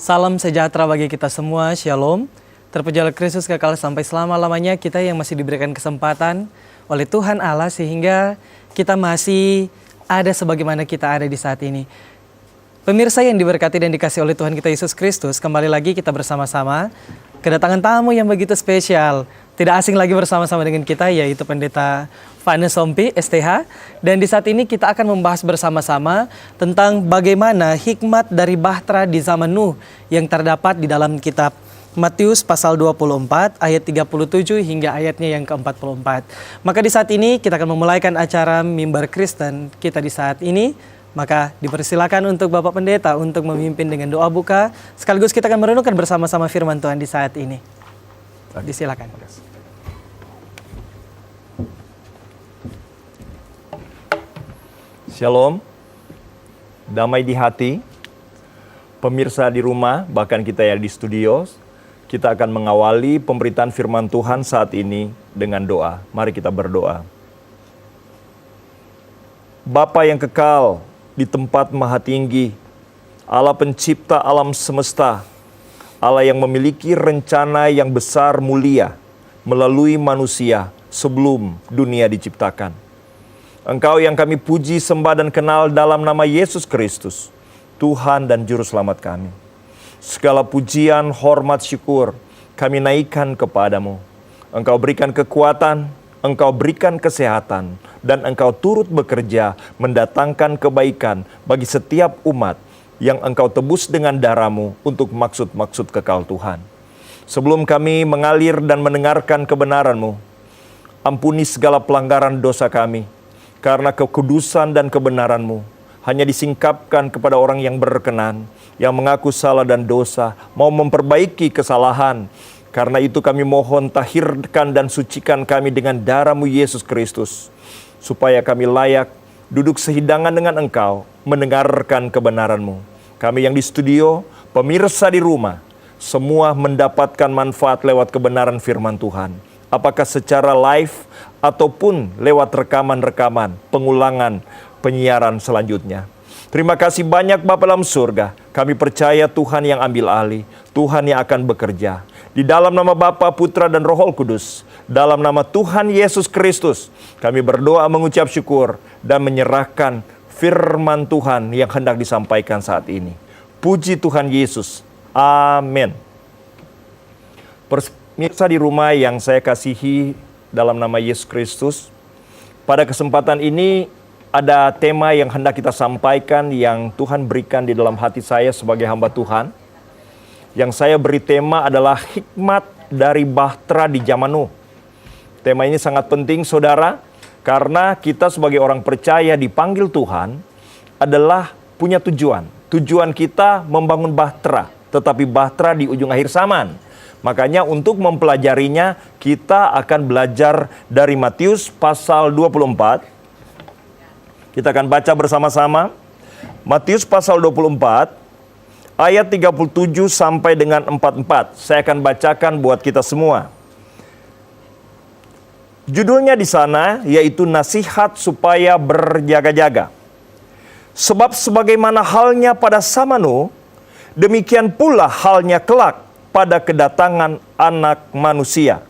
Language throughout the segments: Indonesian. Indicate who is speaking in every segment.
Speaker 1: Salam sejahtera bagi kita semua, Shalom. Terpujilah Kristus kekal sampai selama-lamanya. Kita yang masih diberikan kesempatan oleh Tuhan Allah sehingga kita masih ada sebagaimana kita ada di saat ini. Pemirsa yang diberkati dan dikasihi oleh Tuhan kita Yesus Kristus, kembali lagi kita bersama-sama kedatangan tamu yang begitu spesial. Tidak asing lagi bersama-sama dengan kita, yaitu Pendeta Vannes Sompi, STH. Dan di saat ini kita akan membahas bersama-sama tentang bagaimana hikmat dari bahtera di zaman Nuh yang terdapat di dalam kitab Matius pasal 24 ayat 37 hingga ayatnya yang ke-44. Maka di saat ini kita akan memulaikan acara Mimbar Kristen kita di saat ini. Maka dipersilakan untuk Bapak Pendeta untuk memimpin dengan doa buka. Sekaligus kita akan merenungkan bersama-sama firman Tuhan di saat ini. Disilakan.
Speaker 2: Shalom, damai di hati, pemirsa di rumah, bahkan kita yang di studio, kita akan mengawali pemberitaan firman Tuhan saat ini dengan doa. Mari kita berdoa. Bapa yang kekal di tempat maha tinggi, Allah pencipta alam semesta, Allah yang memiliki rencana yang besar mulia melalui manusia sebelum dunia diciptakan. Engkau yang kami puji, sembah dan kenal dalam nama Yesus Kristus, Tuhan dan Juru Selamat kami. Segala pujian, hormat, syukur kami naikkan kepadamu. Engkau berikan kekuatan, Engkau berikan kesehatan, dan Engkau turut bekerja mendatangkan kebaikan bagi setiap umat yang Engkau tebus dengan darah-Mu untuk maksud-maksud kekal Tuhan. Sebelum kami mengalir dan mendengarkan kebenaran-Mu, ampuni segala pelanggaran dosa kami, karena kekudusan dan kebenaran-Mu hanya disingkapkan kepada orang yang berkenan, yang mengaku salah dan dosa, mau memperbaiki kesalahan. Karena itu kami mohon tahirkan dan sucikan kami dengan darah-Mu Yesus Kristus, supaya kami layak duduk sehidangan dengan Engkau, mendengarkan kebenaran-Mu. Kami yang di studio, pemirsa di rumah, semua mendapatkan manfaat lewat kebenaran firman Tuhan. Apakah secara live ataupun lewat rekaman-rekaman, pengulangan, penyiaran selanjutnya. Terima kasih banyak Bapa dalam surga. Kami percaya Tuhan yang ambil alih, Tuhan yang akan bekerja. Di dalam nama Bapa, Putra, dan Roh Kudus, dalam nama Tuhan Yesus Kristus, kami berdoa mengucap syukur dan menyerahkan firman Tuhan yang hendak disampaikan saat ini. Puji Tuhan Yesus. Amin. Pemirsa di rumah yang saya kasihi dalam nama Yesus Kristus, pada kesempatan ini ada tema yang hendak kita sampaikan yang Tuhan berikan di dalam hati saya sebagai hamba Tuhan. Yang saya beri tema adalah hikmat dari bahtera di zaman Nuh. Tema ini sangat penting saudara, karena kita sebagai orang percaya dipanggil Tuhan adalah punya tujuan. Tujuan kita membangun bahtera, tetapi bahtera di ujung akhir zaman. Makanya untuk mempelajarinya kita akan belajar dari Matius pasal 24. Kita akan baca bersama-sama. Matius pasal 24 ayat 37 sampai dengan 44. Saya akan bacakan buat kita semua. Judulnya di sana yaitu nasihat supaya berjaga-jaga. Sebab sebagaimana halnya pada zaman Nuh, demikian pula halnya kelak pada kedatangan anak manusia.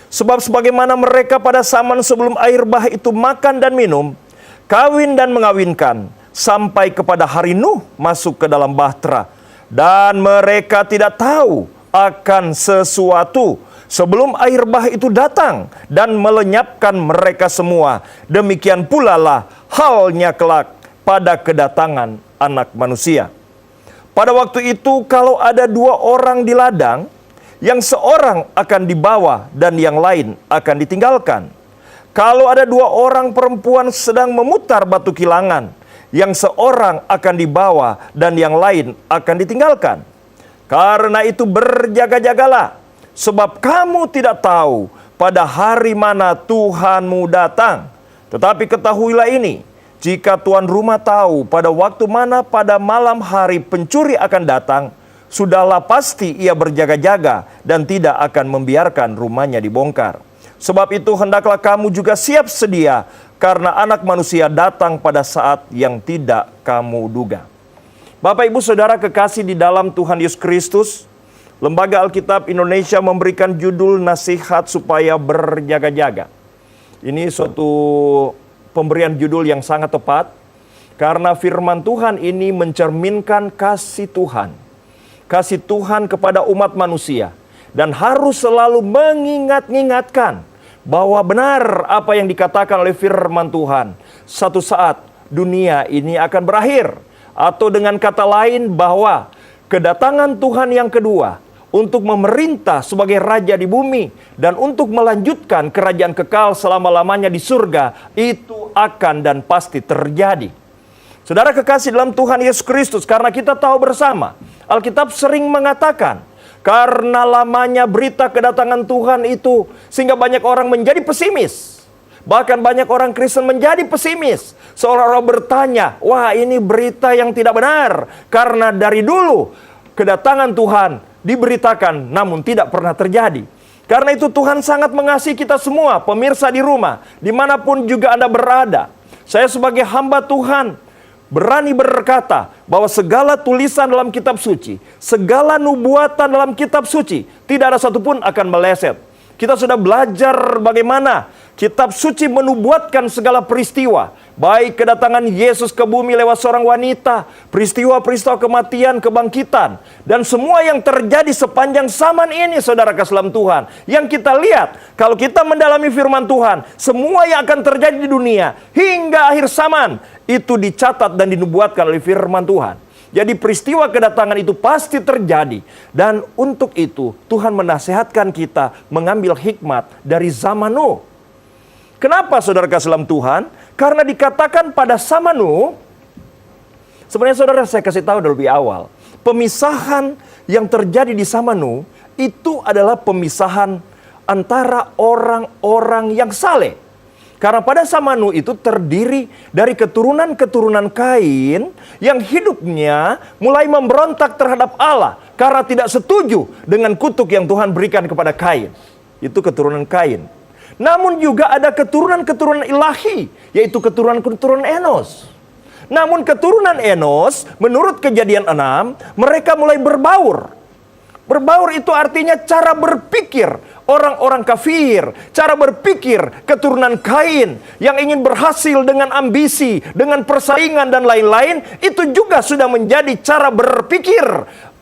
Speaker 2: Sebab sebagaimana mereka pada zaman sebelum air bah itu makan dan minum, kawin dan mengawinkan, sampai kepada hari Nuh masuk ke dalam bahtera. Dan mereka tidak tahu akan sesuatu sebelum air bah itu datang dan melenyapkan mereka semua. Demikian pula lah halnya kelak pada kedatangan anak manusia. Pada waktu itu kalau ada dua orang di ladang, yang seorang akan dibawa dan yang lain akan ditinggalkan. Kalau ada dua orang perempuan sedang memutar batu kilangan, yang seorang akan dibawa dan yang lain akan ditinggalkan. Karena itu berjaga-jagalah, sebab kamu tidak tahu pada hari mana Tuhanmu datang. Tetapi ketahuilah ini, jika tuan rumah tahu pada waktu mana pada malam hari pencuri akan datang, sudahlah pasti ia berjaga-jaga dan tidak akan membiarkan rumahnya dibongkar. Sebab itu hendaklah kamu juga siap sedia, karena anak manusia datang pada saat yang tidak kamu duga. Bapak Ibu Saudara kekasih di dalam Tuhan Yesus Kristus, Lembaga Alkitab Indonesia memberikan judul nasihat supaya berjaga-jaga. Ini suatu pemberian judul yang sangat tepat, karena firman Tuhan ini mencerminkan kasih Tuhan. Kasih Tuhan kepada umat manusia. Dan harus selalu mengingat-ingatkan bahwa benar apa yang dikatakan oleh firman Tuhan. Satu saat dunia ini akan berakhir. Atau dengan kata lain bahwa kedatangan Tuhan yang kedua untuk memerintah sebagai raja di bumi dan untuk melanjutkan kerajaan kekal selama-lamanya di surga itu akan dan pasti terjadi. Saudara kekasih dalam Tuhan Yesus Kristus, karena kita tahu bersama, Alkitab sering mengatakan, karena lamanya berita kedatangan Tuhan itu sehingga banyak orang menjadi pesimis. Bahkan banyak orang Kristen menjadi pesimis. Seolah-olah bertanya, wah ini berita yang tidak benar. Karena dari dulu kedatangan Tuhan diberitakan namun tidak pernah terjadi. Karena itu Tuhan sangat mengasihi kita semua, pemirsa di rumah, dimanapun juga Anda berada. Saya sebagai hamba Tuhan berani berkata bahwa segala tulisan dalam kitab suci, segala nubuatan dalam kitab suci, tidak ada satupun akan meleset. Kita sudah belajar bagaimana kitab suci menubuatkan segala peristiwa. Baik kedatangan Yesus ke bumi lewat seorang wanita, peristiwa-peristiwa kematian, kebangkitan. Dan semua yang terjadi sepanjang zaman ini, saudara kasih dalam Tuhan. Yang kita lihat, kalau kita mendalami firman Tuhan, semua yang akan terjadi di dunia hingga akhir zaman, itu dicatat dan dinubuatkan oleh firman Tuhan. Jadi peristiwa kedatangan itu pasti terjadi. Dan untuk itu Tuhan menasihatkan kita mengambil hikmat dari zaman Nuh. Kenapa saudara kasih dalam Tuhan? Karena dikatakan pada zaman Nuh, sebenarnya saudara saya kasih tahu lebih awal. Pemisahan yang terjadi di zaman Nuh itu adalah pemisahan antara orang-orang yang saleh. Karena pada zaman Nuh itu terdiri dari keturunan-keturunan Kain yang hidupnya mulai memberontak terhadap Allah karena tidak setuju dengan kutuk yang Tuhan berikan kepada Kain. Itu keturunan Kain. Namun juga ada keturunan-keturunan ilahi, yaitu keturunan-keturunan Enos. Namun keturunan Enos, menurut Kejadian 6, mereka mulai berbaur. Berbaur itu artinya cara berpikir orang-orang kafir, cara berpikir keturunan Kain yang ingin berhasil dengan ambisi, dengan persaingan dan lain-lain, itu juga sudah menjadi cara berpikir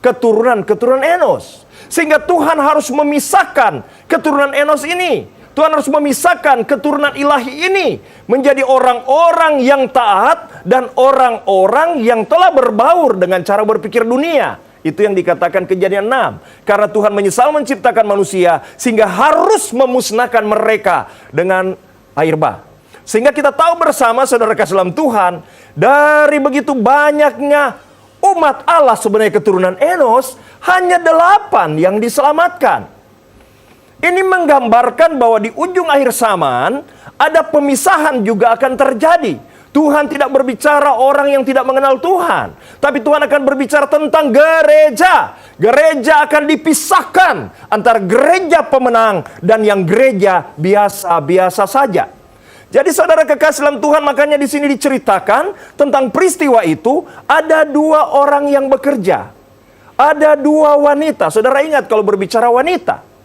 Speaker 2: keturunan-keturunan Enos. Sehingga Tuhan harus memisahkan keturunan Enos ini. Tuhan harus memisahkan keturunan ilahi ini menjadi orang-orang yang taat dan orang-orang yang telah berbaur dengan cara berpikir dunia. Itu yang dikatakan Kejadian 6. Karena Tuhan menyesal menciptakan manusia sehingga harus memusnahkan mereka dengan air bah. Sehingga kita tahu bersama saudara kasih dalam Tuhan, dari begitu banyaknya umat Allah sebenarnya keturunan Enos, hanya 8 yang diselamatkan. Ini menggambarkan bahwa di ujung akhir zaman ada pemisahan juga akan terjadi. Tuhan tidak berbicara orang yang tidak mengenal Tuhan, tapi Tuhan akan berbicara tentang gereja. Gereja akan dipisahkan antara gereja pemenang dan yang gereja biasa-biasa saja. Jadi saudara kekasih dalam Tuhan, makanya di sini diceritakan tentang peristiwa itu ada 2 orang yang bekerja. Ada 2 wanita. Saudara ingat kalau berbicara wanita.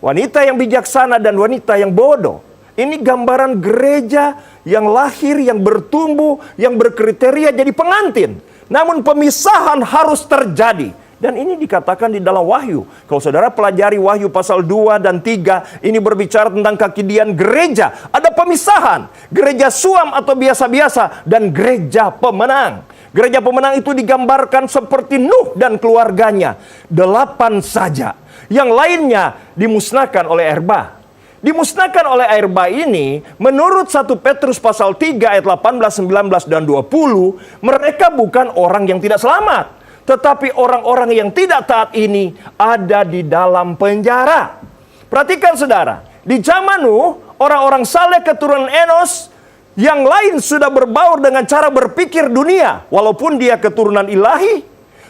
Speaker 2: Wanita yang bijaksana dan wanita yang bodoh. Ini gambaran gereja yang lahir, yang bertumbuh, yang berkriteria jadi pengantin. Namun pemisahan harus terjadi. Dan ini dikatakan di dalam Wahyu. Kalau saudara pelajari Wahyu pasal 2 dan 3, ini berbicara tentang kekidian gereja. Ada pemisahan. Gereja suam atau biasa-biasa dan gereja pemenang. Gereja pemenang itu digambarkan seperti Nuh dan keluarganya. 8 saja. Yang lainnya dimusnahkan oleh air bah. Dimusnahkan oleh air bah ini, menurut 1 Petrus pasal 3 ayat 18, 19, dan 20, mereka bukan orang yang tidak selamat. Tetapi orang-orang yang tidak taat ini ada di dalam penjara. Perhatikan saudara, di zaman Nuh, orang-orang saleh keturunan Enos, yang lain sudah berbaur dengan cara berpikir dunia. Walaupun dia keturunan ilahi,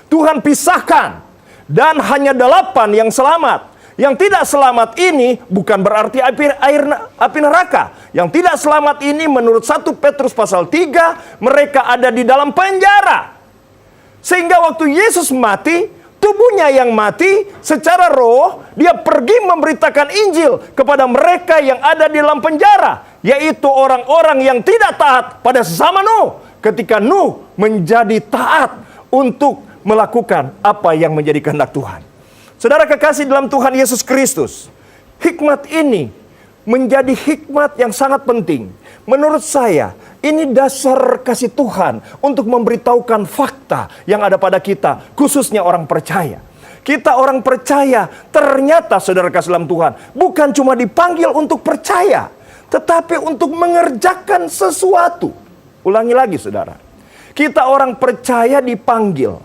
Speaker 2: Tuhan pisahkan. Dan hanya 8 yang selamat. Yang tidak selamat ini bukan berarti api neraka. Yang tidak selamat ini menurut 1 Petrus pasal 3, mereka ada di dalam penjara. Sehingga waktu Yesus mati, tubuhnya yang mati secara roh, dia pergi memberitakan Injil kepada mereka yang ada di dalam penjara, yaitu orang-orang yang tidak taat pada zaman Nuh, ketika Nuh menjadi taat untuk melakukan apa yang menjadi kehendak Tuhan. Saudara kekasih dalam Tuhan Yesus Kristus, hikmat ini menjadi hikmat yang sangat penting. Menurut saya, ini dasar kasih Tuhan untuk memberitahukan fakta yang ada pada kita, khususnya orang percaya. Kita orang percaya, ternyata saudara kasih dalam Tuhan, bukan cuma dipanggil untuk percaya, tetapi untuk mengerjakan sesuatu. Ulangi lagi saudara. Kita orang percaya dipanggil,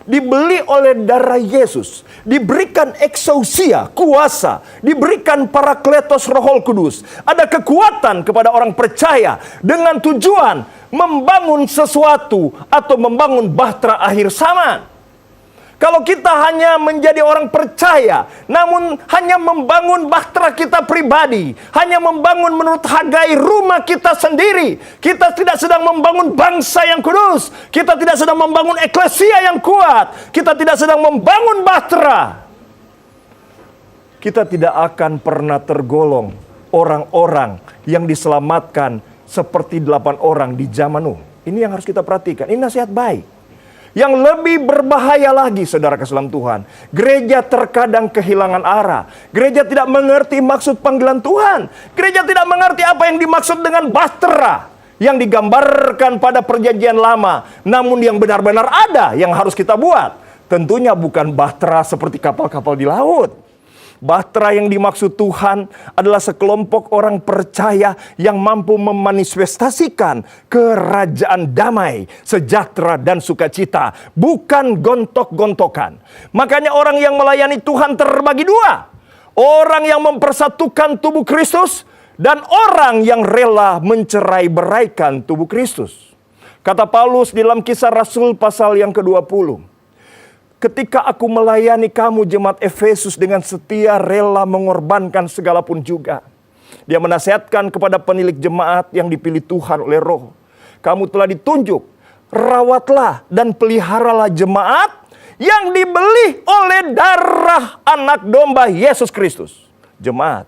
Speaker 2: dibeli oleh darah Yesus, diberikan exousia, kuasa, diberikan parakletos Roh Kudus. Ada kekuatan kepada orang percaya dengan tujuan membangun sesuatu atau membangun bahtera akhir zaman. Kalau kita hanya menjadi orang percaya, namun hanya membangun bahtera kita pribadi, hanya membangun menurut Hagai rumah kita sendiri, kita tidak sedang membangun bangsa yang kudus, kita tidak sedang membangun eklesia yang kuat, kita tidak sedang membangun bahtera. Kita tidak akan pernah tergolong orang-orang yang diselamatkan seperti 8 orang di zaman Nuh. Ini yang harus kita perhatikan, ini nasihat baik. Yang lebih berbahaya lagi saudara kasih dalam Tuhan, gereja terkadang kehilangan arah. Gereja tidak mengerti maksud panggilan Tuhan. Gereja tidak mengerti apa yang dimaksud dengan bahtera yang digambarkan pada perjanjian lama. Namun yang benar-benar ada yang harus kita buat. Tentunya bukan bahtera seperti kapal-kapal di laut. Bahtera yang dimaksud Tuhan adalah sekelompok orang percaya yang mampu memanifestasikan kerajaan damai, sejahtera, dan sukacita. Bukan gontok-gontokan. Makanya orang yang melayani Tuhan terbagi dua. Orang yang mempersatukan tubuh Kristus dan orang yang rela mencerai-beraikan tubuh Kristus. Kata Paulus di dalam Kisah Rasul pasal yang ke-20. Ketika aku melayani kamu jemaat Efesus dengan setia rela mengorbankan segala pun juga. Dia menasihatkan kepada penilik jemaat yang dipilih Tuhan oleh Roh. Kamu telah ditunjuk, rawatlah dan peliharalah jemaat yang dibeli oleh darah anak domba Yesus Kristus. Jemaat.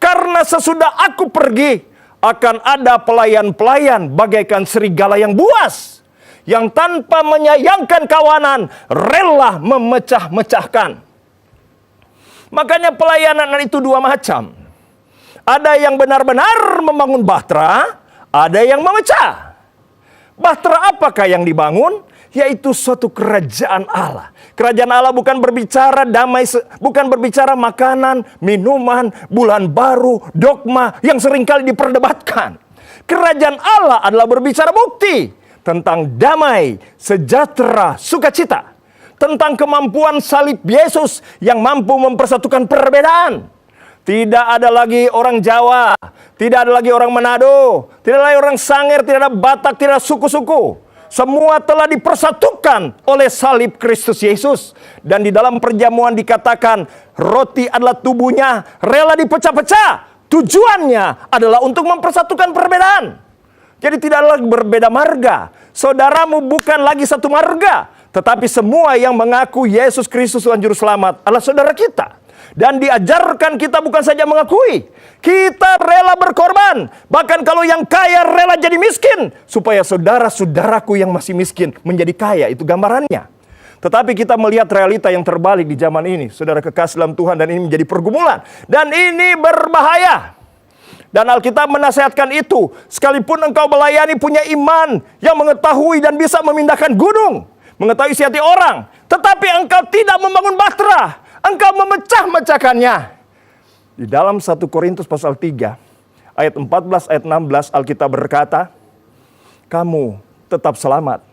Speaker 2: Karena sesudah aku pergi, akan ada pelayan-pelayan bagaikan serigala yang buas, yang tanpa menyayangkan kawanan, rela memecah-mecahkan. Makanya pelayanan itu dua macam. Ada yang benar-benar membangun bahtera, ada yang memecah. Bahtera apakah yang dibangun? Yaitu suatu kerajaan Allah. Kerajaan Allah bukan berbicara damai, bukan berbicara makanan, minuman, bulan baru, dogma yang seringkali diperdebatkan. Kerajaan Allah adalah berbicara bukti tentang damai, sejahtera, sukacita. Tentang kemampuan salib Yesus yang mampu mempersatukan perbedaan. Tidak ada lagi orang Jawa, tidak ada lagi orang Manado, tidak ada lagi orang Sangir, tidak ada Batak, tidak ada suku-suku. Semua telah dipersatukan oleh salib Kristus Yesus. Dan di dalam perjamuan dikatakan, roti adalah tubuhnya, rela dipecah-pecah. Tujuannya adalah untuk mempersatukan perbedaan. Jadi tidak lagi berbeda marga. Saudaramu bukan lagi satu marga, tetapi semua yang mengaku Yesus Kristus Tuhan Juru Selamat adalah saudara kita. Dan diajarkan kita bukan saja mengakui, kita rela berkorban. Bahkan kalau yang kaya rela jadi miskin, supaya saudara-saudaraku yang masih miskin menjadi kaya. Itu gambarannya. Tetapi kita melihat realita yang terbalik di zaman ini, saudara kekasih dalam Tuhan, dan ini menjadi pergumulan. Dan ini berbahaya. Dan Alkitab menasihatkan itu, sekalipun engkau melayani punya iman yang mengetahui dan bisa memindahkan gunung, mengetahui isi hati orang, tetapi engkau tidak membangun bahtera, engkau memecah-mecahkannya. Di dalam 1 Korintus pasal 3, ayat 14, ayat 16, Alkitab berkata, kamu tetap selamat.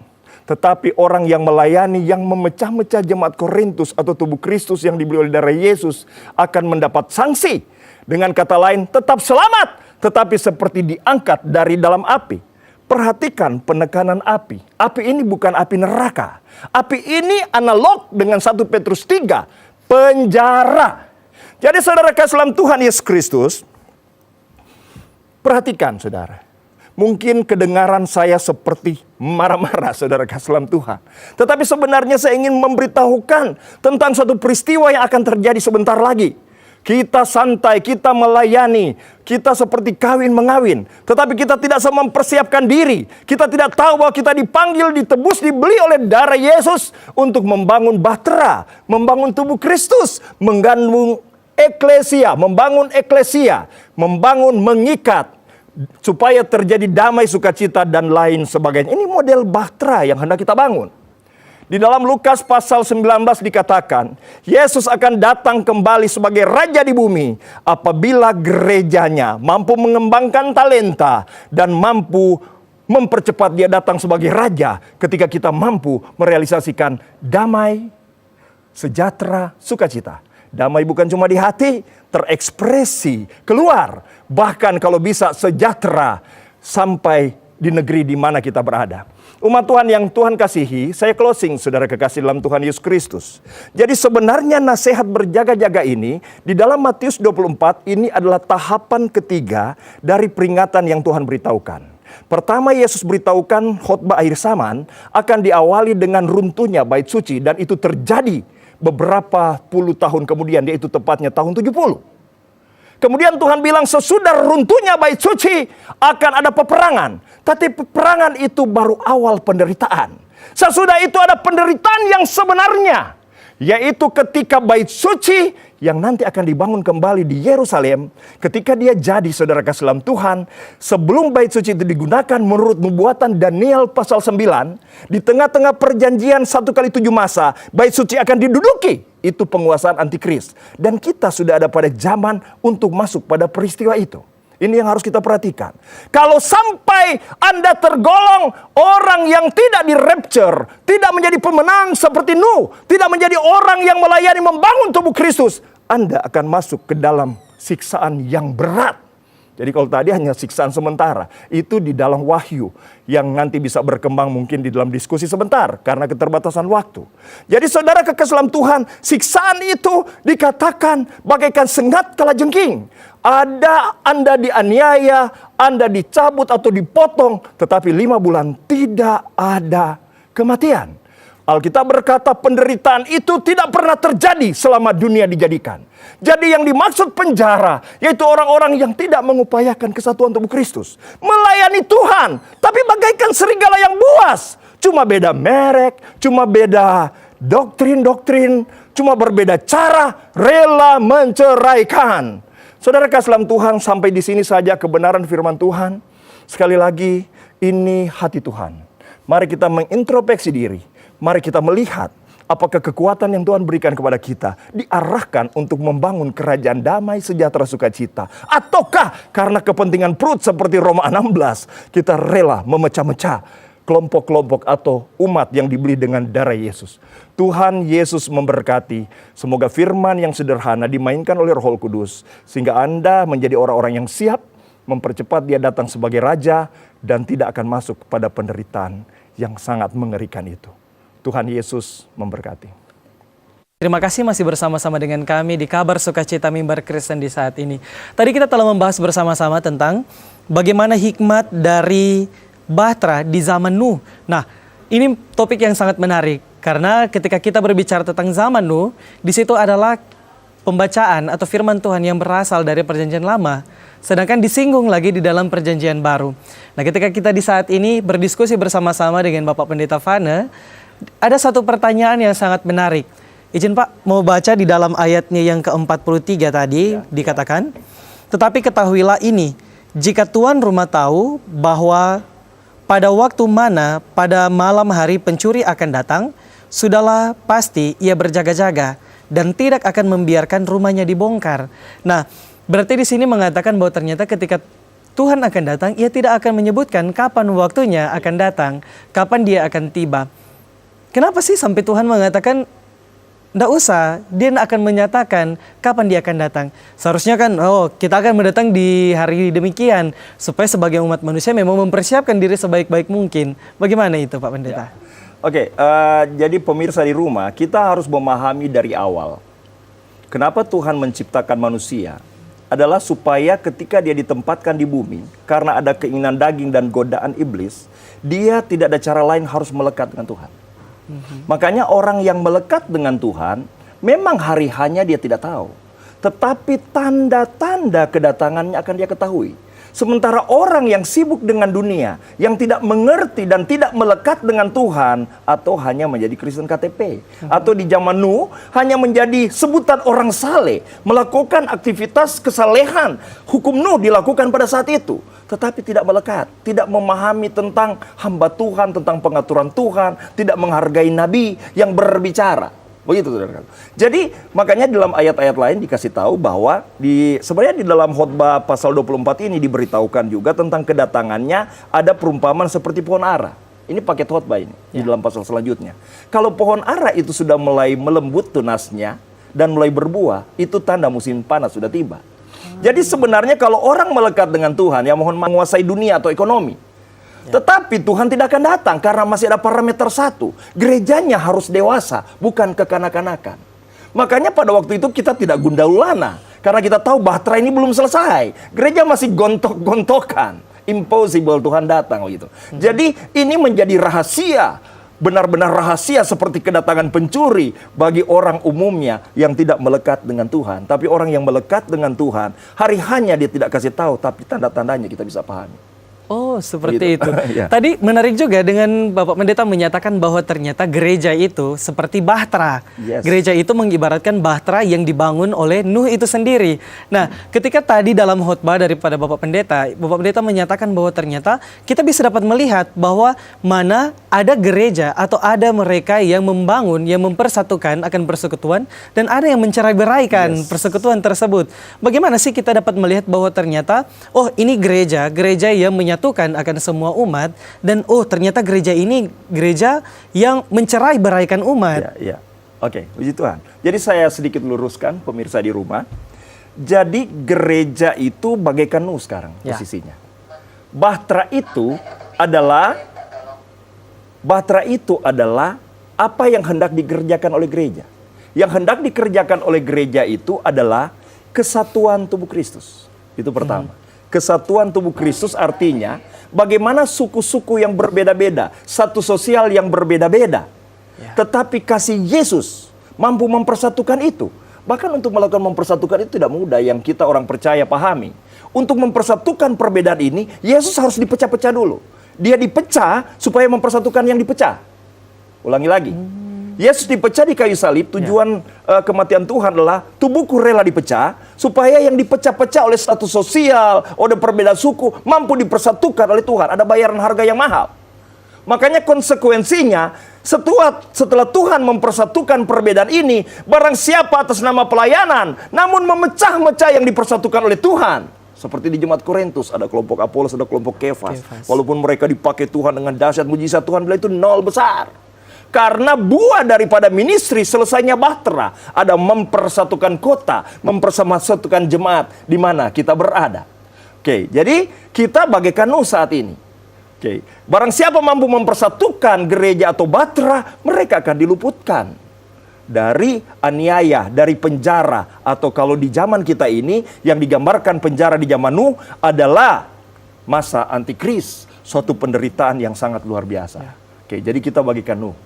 Speaker 2: Tetapi orang yang melayani, yang memecah-mecah jemaat Korintus atau tubuh Kristus yang dibeli oleh darah Yesus akan mendapat sanksi. Dengan kata lain, tetap selamat, tetapi seperti diangkat dari dalam api. Perhatikan penekanan api. Api ini bukan api neraka. Api ini analog dengan 1 Petrus 3, penjara. Jadi saudara kasih dalam Tuhan Yesus Kristus, perhatikan saudara. Mungkin kedengaran saya seperti marah-marah, saudara kasih dalam Tuhan. Tetapi sebenarnya saya ingin memberitahukan tentang suatu peristiwa yang akan terjadi sebentar lagi. Kita santai, kita melayani, kita seperti kawin mengawin. Tetapi kita tidak mempersiapkan diri. Kita tidak tahu bahwa kita dipanggil, ditebus, dibeli oleh darah Yesus untuk membangun bahtera, membangun tubuh Kristus, membangun eklesia, membangun mengikat, supaya terjadi damai, sukacita, dan lain sebagainya. Ini model bahtera yang hendak kita bangun. Di dalam Lukas pasal 19 dikatakan, Yesus akan datang kembali sebagai Raja di bumi apabila gerejanya mampu mengembangkan talenta dan mampu mempercepat dia datang sebagai Raja ketika kita mampu merealisasikan damai, sejahtera, sukacita. Damai bukan cuma di hati, terekspresi, keluar. Bahkan kalau bisa sejahtera sampai di negeri di mana kita berada. Umat Tuhan yang Tuhan kasihi, saya closing saudara kekasih dalam Tuhan Yesus Kristus. Jadi sebenarnya nasihat berjaga-jaga ini, di dalam Matius 24, ini adalah tahapan ketiga dari peringatan yang Tuhan beritahukan. Pertama, Yesus beritahukan khotbah akhir zaman akan diawali dengan runtuhnya bait suci, dan itu terjadi beberapa puluh tahun kemudian, yaitu tepatnya tahun 70. Kemudian Tuhan bilang sesudah runtuhnya bait suci akan ada peperangan. Tapi peperangan itu baru awal penderitaan. Sesudah itu ada penderitaan yang sebenarnya. Yaitu ketika bait suci yang nanti akan dibangun kembali di Yerusalem. Ketika dia jadi, saudara kasih dalam Tuhan, sebelum bait suci itu digunakan menurut nubuatan Daniel pasal 9. Di tengah-tengah perjanjian 1x7 masa, bait suci akan diduduki. Itu penguasaan antikris. Dan kita sudah ada pada zaman untuk masuk pada peristiwa itu. Ini yang harus kita perhatikan. Kalau sampai Anda tergolong orang yang tidak di rapture, tidak menjadi pemenang seperti Nuh, tidak menjadi orang yang melayani membangun tubuh Kristus, Anda akan masuk ke dalam siksaan yang berat. Jadi kalau tadi hanya siksaan sementara, itu di dalam wahyu yang nanti bisa berkembang mungkin di dalam diskusi sebentar karena keterbatasan waktu. Jadi saudara kekasih dalam Tuhan, siksaan itu dikatakan bagaikan sengat kalajengking. Ada Anda dianiaya, Anda dicabut atau dipotong, tetapi 5 bulan tidak ada kematian. Alkitab berkata penderitaan itu tidak pernah terjadi selama dunia dijadikan. Jadi yang dimaksud penjara, yaitu orang-orang yang tidak mengupayakan kesatuan tubuh Kristus. Melayani Tuhan, tapi bagaikan serigala yang buas. Cuma beda merek, cuma beda doktrin-doktrin, cuma berbeda cara, rela menceraikan. Saudara kasih dalam Tuhan, sampai di sini saja kebenaran firman Tuhan. Sekali lagi, ini hati Tuhan. Mari kita mengintrospeksi diri. Mari kita melihat apakah kekuatan yang Tuhan berikan kepada kita diarahkan untuk membangun kerajaan damai, sejahtera, sukacita. Ataukah karena kepentingan perut seperti Roma 16, kita rela memecah-mecah kelompok-kelompok atau umat yang dibeli dengan darah Yesus. Tuhan Yesus memberkati. Semoga firman yang sederhana dimainkan oleh Roh Kudus, sehingga Anda menjadi orang-orang yang siap mempercepat dia datang sebagai Raja dan tidak akan masuk pada penderitaan yang sangat mengerikan itu. Tuhan Yesus memberkati.
Speaker 1: Terima kasih masih bersama-sama dengan kami di Kabar Sukacita Mimbar Kristen di saat ini. Tadi kita telah membahas bersama-sama tentang bagaimana hikmat dari bahtera di zaman Nuh. Nah, ini topik yang sangat menarik karena ketika kita berbicara tentang zaman Nuh, di situ adalah pembacaan atau firman Tuhan yang berasal dari Perjanjian Lama, sedangkan disinggung lagi di dalam Perjanjian Baru. Nah, ketika kita di saat ini berdiskusi bersama-sama dengan Bapak Pendeta Vana, ada satu pertanyaan yang sangat menarik. Izin Pak, mau baca di dalam ayatnya yang ke-43 tadi dikatakan, tetapi ketahuilah ini, jika tuan rumah tahu bahwa pada waktu mana pada malam hari pencuri akan datang, sudahlah pasti ia berjaga-jaga dan tidak akan membiarkan rumahnya dibongkar. Nah, berarti di sini mengatakan bahwa ternyata ketika Tuhan akan datang, ia tidak akan menyebutkan kapan waktunya akan datang, kapan dia akan tiba. Kenapa sih sampai Tuhan mengatakan, nggak usah, dia akan menyatakan kapan dia akan datang. Seharusnya kan, kita akan mendatang di hari demikian. Supaya sebagai umat manusia memang mempersiapkan diri sebaik-baik mungkin. Bagaimana itu Pak Pendeta?
Speaker 2: Oke, jadi pemirsa di rumah, kita harus memahami dari awal. Kenapa Tuhan menciptakan manusia?
Speaker 3: adalah supaya ketika dia ditempatkan di bumi, karena ada keinginan daging dan godaan iblis, dia tidak ada cara lain harus melekat dengan Tuhan. Makanya orang yang melekat dengan Tuhan, memang hari hanya dia tidak tahu. Tetapi tanda-tanda kedatangannya akan dia ketahui. Sementara orang yang sibuk dengan dunia, yang tidak mengerti dan tidak melekat dengan Tuhan, atau hanya menjadi Kristen KTP, atau di zaman Nuh hanya menjadi sebutan orang saleh, melakukan aktivitas kesalehan. Hukum Nuh dilakukan pada saat itu, tetapi tidak melekat, tidak memahami tentang hamba Tuhan, tentang pengaturan Tuhan, tidak menghargai nabi yang berbicara. Begitu, saudara. Jadi makanya dalam ayat-ayat lain dikasih tahu bahwa sebenarnya di dalam khotbah pasal 24 ini diberitahukan juga tentang kedatangannya ada perumpamaan seperti pohon ara. Ini paket khotbah ini di dalam pasal selanjutnya. Kalau pohon ara itu sudah mulai melembut tunasnya dan mulai berbuah, itu tanda musim panas sudah tiba. Jadi sebenarnya kalau orang melekat dengan Tuhan, ya mohon menguasai dunia atau ekonomi. Tetapi Tuhan tidak akan datang karena masih ada parameter satu. Gerejanya harus dewasa, bukan kekanak-kanakan. Makanya pada waktu itu kita tidak gundaulana. Karena kita tahu bahtera ini belum selesai. Gereja masih gontok-gontokan. Impossible Tuhan datang begitu. Jadi ini menjadi rahasia. Benar-benar rahasia seperti kedatangan pencuri bagi orang umumnya yang tidak melekat dengan Tuhan. Tapi orang yang melekat dengan Tuhan, hari hanya dia tidak kasih tahu, tapi tanda-tandanya kita bisa pahami.
Speaker 1: Oh, seperti
Speaker 3: Gitu.
Speaker 1: itu.
Speaker 3: Ya.
Speaker 1: Tadi menarik juga dengan Bapak Pendeta menyatakan bahwa ternyata gereja itu seperti bahtera.
Speaker 3: Yes.
Speaker 1: Gereja itu mengibaratkan bahtera yang dibangun oleh Nuh itu sendiri. Nah, ketika tadi dalam khotbah daripada Bapak Pendeta menyatakan bahwa ternyata kita bisa dapat melihat bahwa mana ada gereja atau ada mereka yang membangun, yang mempersatukan akan persekutuan, dan ada yang mencerai-beraikan persekutuan tersebut. Bagaimana sih kita dapat melihat bahwa ternyata, oh ini gereja yang menyatukan akan semua umat, dan oh ternyata gereja ini gereja yang mencerai-beraikan umat.
Speaker 3: Ya. Oke, puji Tuhan. Jadi saya sedikit luruskan pemirsa di rumah. Jadi gereja itu bagaikan Nuh sekarang posisinya. Bahtera itu adalah apa yang hendak dikerjakan oleh gereja. Yang hendak dikerjakan oleh gereja itu adalah kesatuan tubuh Kristus. Itu pertama. Kesatuan tubuh Kristus artinya bagaimana suku-suku yang berbeda-beda, satu sosial yang berbeda-beda. Tetapi kasih Yesus mampu mempersatukan itu. Bahkan untuk melakukan mempersatukan itu tidak mudah yang kita orang percaya pahami. Untuk mempersatukan perbedaan ini, Yesus harus dipecah-pecah dulu. Dia dipecah supaya mempersatukan yang dipecah. Ulangi lagi. Yesus dipecah di kayu salib, tujuan kematian Tuhan adalah tubuhku rela dipecah, supaya yang dipecah-pecah oleh status sosial, oleh perbedaan suku, mampu dipersatukan oleh Tuhan. Ada bayaran harga yang mahal. Makanya konsekuensinya, setelah Tuhan mempersatukan perbedaan ini, barang siapa atas nama pelayanan, namun memecah-mecah yang dipersatukan oleh Tuhan. Seperti di Jemaat Korintus, ada kelompok Apolos, ada kelompok Kefas. Walaupun mereka dipakai Tuhan dengan dahsyat mujizat, Tuhan bilang itu nol besar. Karena buah daripada ministry selesainya bahtera, ada mempersatukan kota, mempersatukan jemaat di mana kita berada. Oke, jadi kita bagaikan Nuh saat ini. Oke, barang siapa mampu mempersatukan gereja atau bahtera, mereka akan diluputkan dari aniaya, dari penjara, atau kalau di zaman kita ini yang digambarkan penjara di zaman Nuh adalah masa antikris, suatu penderitaan yang sangat luar biasa. Oke, jadi kita bagikan Nuh.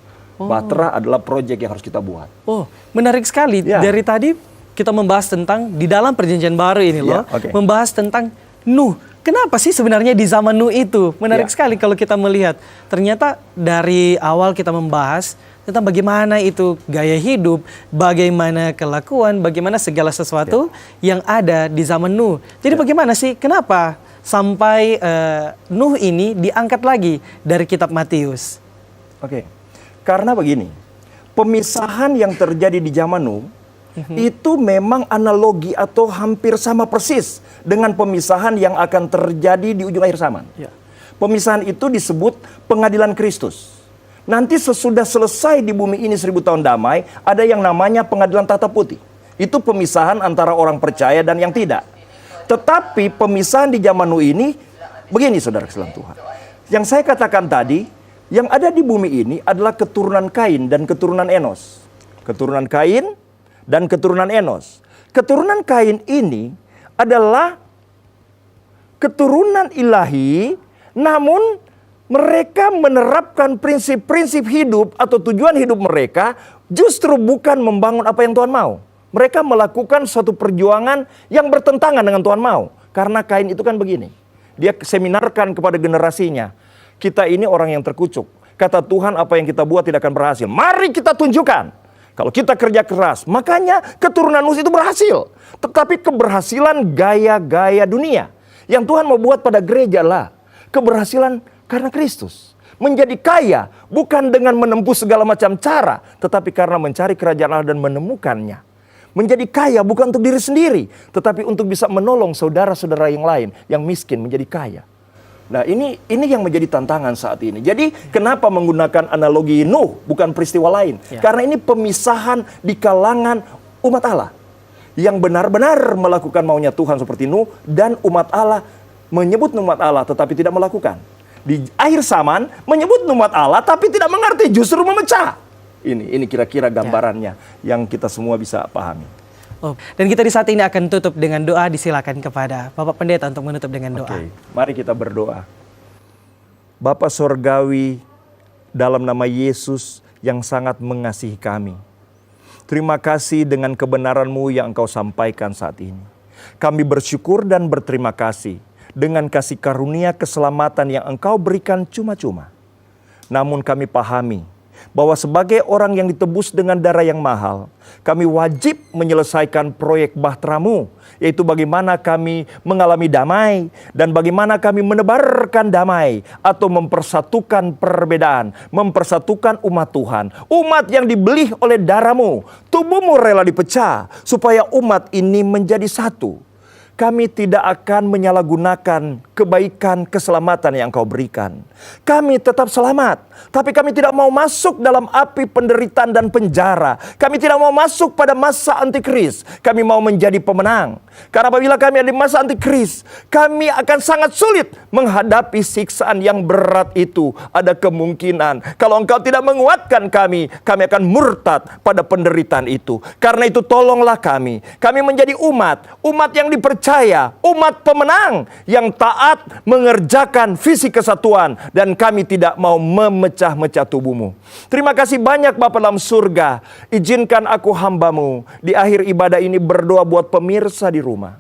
Speaker 3: Bahtera adalah proyek yang harus kita buat.
Speaker 1: Oh, menarik sekali. Dari tadi kita membahas tentang di dalam perjanjian baru ini loh, membahas tentang Nuh. Kenapa sih sebenarnya di zaman Nuh itu? Menarik sekali kalau kita melihat. Ternyata dari awal kita membahas tentang bagaimana itu gaya hidup, bagaimana kelakuan, bagaimana segala sesuatu yang ada di zaman Nuh. Jadi bagaimana sih, kenapa sampai Nuh ini diangkat lagi dari kitab Matius?
Speaker 3: Oke. Karena begini, pemisahan yang terjadi di zaman Nuh itu memang analogi atau hampir sama persis dengan pemisahan yang akan terjadi di ujung akhir zaman. Pemisahan itu disebut pengadilan Kristus. Nanti sesudah selesai di bumi ini 1000 tahun damai, ada yang namanya pengadilan tata putih. Itu pemisahan antara orang percaya dan yang tidak. Tetapi pemisahan di zaman Nuh ini, begini saudara sekalian Tuhan. Yang saya katakan tadi, yang ada di bumi ini adalah keturunan Kain dan keturunan Enos. Keturunan Kain dan keturunan Enos. Keturunan Kain ini adalah keturunan ilahi, namun mereka menerapkan prinsip-prinsip hidup atau tujuan hidup mereka justru bukan membangun apa yang Tuhan mau. Mereka melakukan suatu perjuangan yang bertentangan dengan Tuhan mau. Karena Kain itu kan begini, dia seminarkan kepada generasinya, kita ini orang yang terkucuk. Kata Tuhan, apa yang kita buat tidak akan berhasil. Mari kita tunjukkan. Kalau kita kerja keras, makanya keturunan Nus itu berhasil. Tetapi keberhasilan gaya-gaya dunia yang Tuhan mau buat pada gereja lah keberhasilan karena Kristus. Menjadi kaya bukan dengan menempuh segala macam cara, tetapi karena mencari kerajaan Allah dan menemukannya. Menjadi kaya bukan untuk diri sendiri, tetapi untuk bisa menolong saudara-saudara yang lain yang miskin menjadi kaya. Nah, ini yang menjadi tantangan saat ini. Jadi kenapa menggunakan analogi Nuh bukan peristiwa lain?
Speaker 1: Ya.
Speaker 3: Karena ini pemisahan di kalangan umat Allah yang benar-benar melakukan maunya Tuhan seperti Nuh, dan umat Allah menyebut umat Allah tetapi tidak melakukan. Di akhir zaman menyebut umat Allah tapi tidak mengerti, justru memecah. Ini kira-kira gambarannya yang kita semua bisa pahami.
Speaker 1: Oh, dan kita di saat ini akan tutup dengan doa. Disilakan kepada Bapak Pendeta untuk menutup dengan doa.
Speaker 3: Oke, mari kita berdoa. Bapa Sorgawi, dalam nama Yesus yang sangat mengasihi kami, terima kasih dengan kebenaran-Mu yang Engkau sampaikan saat ini. Kami bersyukur dan berterima kasih dengan kasih karunia keselamatan yang Engkau berikan cuma-cuma. Namun kami pahami bahwa sebagai orang yang ditebus dengan darah yang mahal, kami wajib menyelesaikan proyek bahtera-Mu, yaitu bagaimana kami mengalami damai dan bagaimana kami menebarkan damai atau mempersatukan perbedaan, mempersatukan umat Tuhan. Umat yang dibeli oleh darah-Mu, tubuh-Mu rela dipecah supaya umat ini menjadi satu. Kami tidak akan menyalahgunakan kebaikan keselamatan yang Engkau berikan. Kami tetap selamat, tapi kami tidak mau masuk dalam api penderitaan dan penjara. Kami tidak mau masuk pada masa antikris. Kami mau menjadi pemenang. Karena apabila kami ada di masa antikris, kami akan sangat sulit menghadapi siksaan yang berat itu. Ada kemungkinan kalau Engkau tidak menguatkan kami akan murtad pada penderitaan itu. Karena itu tolonglah kami menjadi umat yang dipercaya, umat pemenang yang taat mengerjakan visi kesatuan, dan kami tidak mau memecah-mecah tubuh-Mu. Terima kasih banyak Bapa dalam surga. Izinkan aku hamba-Mu di akhir ibadah ini berdoa buat pemirsa di rumah.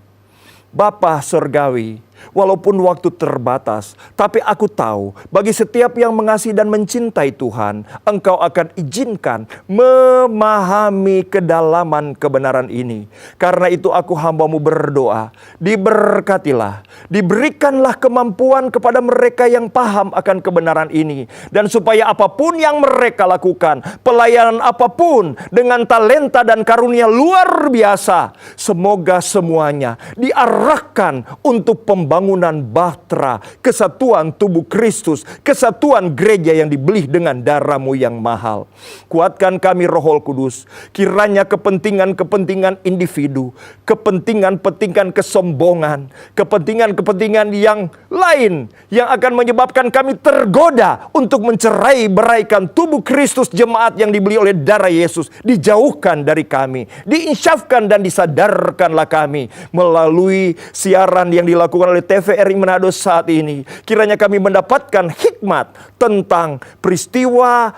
Speaker 3: Bapa Surgawi, walaupun waktu terbatas, tapi aku tahu bagi setiap yang mengasihi dan mencintai Tuhan, Engkau akan izinkan memahami kedalaman kebenaran ini. Karena itu aku hamba-Mu berdoa, diberkatilah, diberikanlah kemampuan kepada mereka yang paham akan kebenaran ini. Dan supaya apapun yang mereka lakukan, pelayanan apapun dengan talenta dan karunia luar biasa, semoga semuanya diarahkan untuk pembangunan bahtera, kesatuan tubuh Kristus, kesatuan gereja yang dibeli dengan darah-Mu yang mahal. Kuatkan kami Roh Kudus, kiranya kepentingan-kepentingan individu, kepentingan-kepentingan kesombongan, kepentingan-kepentingan yang lain yang akan menyebabkan kami tergoda untuk mencerai-beraikan tubuh Kristus, jemaat yang dibeli oleh darah Yesus, dijauhkan dari kami, diinsyafkan dan disadarkanlah kami melalui siaran yang dilakukan oleh TVRI Manado saat ini. Kiranya kami mendapatkan hikmat tentang peristiwa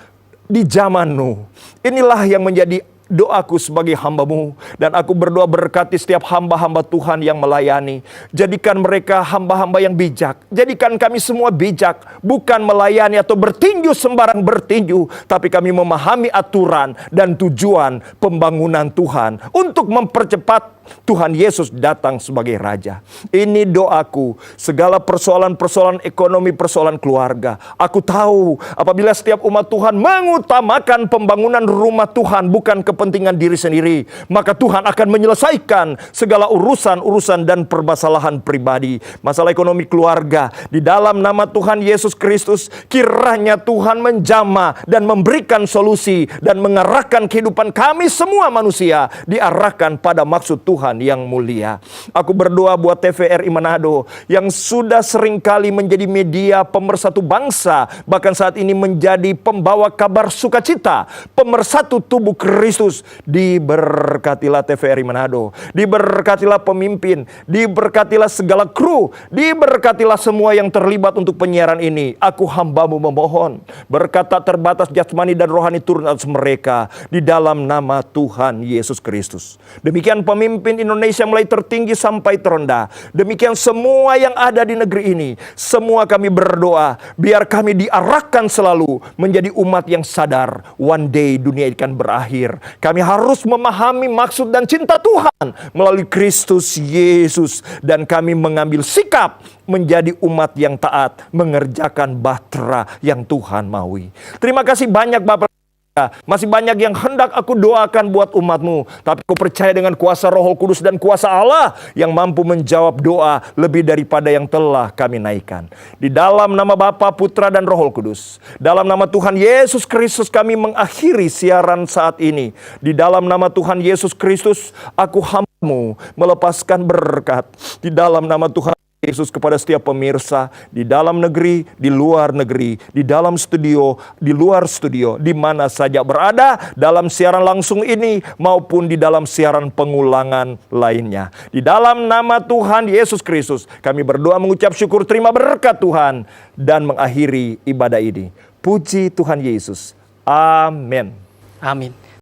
Speaker 3: di zaman Nuh. Inilah yang menjadi doaku sebagai hamba-Mu, dan aku berdoa berkati setiap hamba-hamba Tuhan yang melayani. Jadikan mereka hamba-hamba yang bijak. Jadikan kami semua bijak, bukan melayani atau bertinju sembarang bertinju, tapi kami memahami aturan dan tujuan pembangunan Tuhan untuk mempercepat Tuhan Yesus datang sebagai Raja. Ini doaku. Segala persoalan-persoalan ekonomi, persoalan keluarga, aku tahu apabila setiap umat Tuhan mengutamakan pembangunan rumah Tuhan, bukan kepentingan diri sendiri, maka Tuhan akan menyelesaikan segala urusan-urusan dan permasalahan pribadi. Masalah ekonomi keluarga, di dalam nama Tuhan Yesus Kristus, kiranya Tuhan menjamah dan memberikan solusi dan mengarahkan kehidupan kami semua manusia diarahkan pada maksud Tuhan
Speaker 2: Tuhan yang mulia. Aku berdoa buat TVRI Manado yang sudah seringkali menjadi media pemersatu bangsa, bahkan saat ini menjadi pembawa kabar sukacita, pemersatu tubuh Kristus. Diberkatilah TVRI Manado, diberkatilah pemimpin, diberkatilah segala kru, diberkatilah semua yang terlibat untuk penyiaran ini. Aku hamba-Mu memohon, berkat tak terbatas jasmani dan rohani turun atas mereka di dalam nama Tuhan Yesus Kristus. Demikian pemimpin Indonesia mulai tertinggi sampai terendah. Demikian semua yang ada di negeri ini. Semua kami berdoa, biar kami diarahkan selalu menjadi umat yang sadar. One day dunia akan berakhir. Kami harus memahami maksud dan cinta Tuhan melalui Kristus Yesus. Dan kami mengambil sikap menjadi umat yang taat, mengerjakan bahtera yang Tuhan maui. Terima kasih banyak Bapak. Masih banyak yang hendak aku doakan buat umat-Mu, tapi aku percaya dengan kuasa Roh Kudus dan kuasa Allah yang mampu menjawab doa lebih daripada yang telah kami naikkan. Di dalam nama Bapa, Putra, dan Roh Kudus, dalam nama Tuhan Yesus Kristus kami mengakhiri siaran saat ini. Di dalam nama Tuhan Yesus Kristus, aku hamba-Mu melepaskan berkat. Di dalam nama Tuhan Yesus kepada setiap pemirsa di dalam negeri, di luar negeri, di dalam studio, di luar studio, di mana saja berada dalam siaran langsung ini maupun di dalam siaran pengulangan lainnya. Di dalam nama Tuhan Yesus Kristus, kami berdoa mengucap syukur terima berkat Tuhan dan mengakhiri ibadah ini. Puji Tuhan Yesus. Amin.
Speaker 1: Amin.